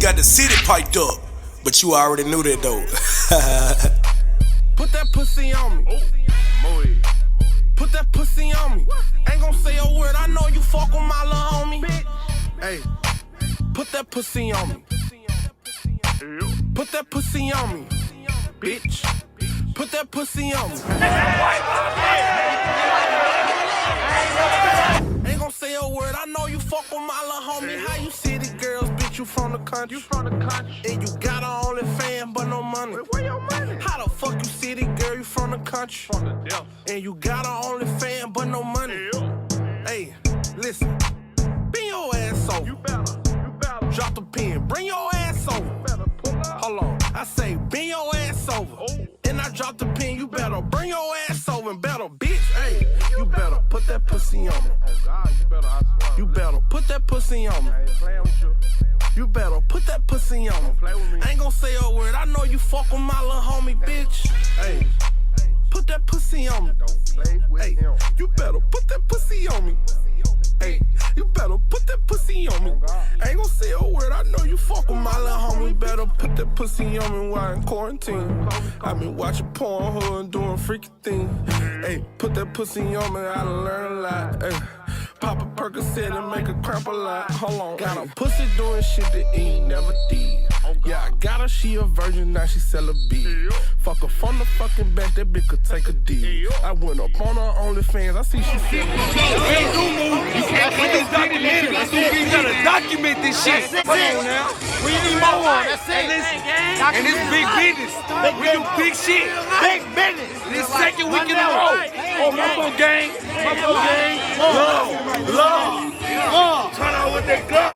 got the city piped up, but you already knew that though. Put that pussy on me. Put that pussy on me. Ain't gon' say a word, I know you fuck with my little homie. Hey, put that pussy on me. Put that pussy on me, bitch. Put that pussy on me. Ain't gon' say a word, I know you fuck with my little homie. How you city girls, bitch, you from the country. And you got a OnlyFans, but no money. Where your money? How the fuck you city girl, you from the country. And you got a OnlyFans, but no money. Hey, listen, bend your ass over. You better. Drop the pen, bring your ass over. Hold on, I say bend your ass over. Then I drop the pen, you better bring your ass over and better, bitch. Hey, you better put that pussy on me. Oh God, you better, I swear. You better put that pussy on me. I ain't playing with you. You better put that pussy on me. Play with me. I ain't gon' say a word, I know you fuck with my little homie, bitch. Hey, put that pussy on me. Don't play with him. You better put that pussy on me. Hey, you better put that pussy on me. I ain't gon' say a word, I know you fuck with my little homie. Better put that pussy on me while in quarantine. I been watching Pornhub and doing freaky things. Hey, put that pussy on me, I done learned a lot. Hey, pop a Percocet and make a cramp a lot. Hold on, got a pussy doing shit that he ain't never did. Yeah, I got her, she a virgin, now she sell a beat. Fuck her from the fucking back, that bitch could take a D. I went up on her OnlyFans, I see she selling. You can't put this documentary. You gotta document this shit. Come on now. We need more. That's it. And this big business. We do big shit. Big business. This second week in a row. Oh, Mumbo gang. Love. Turn out with that gun.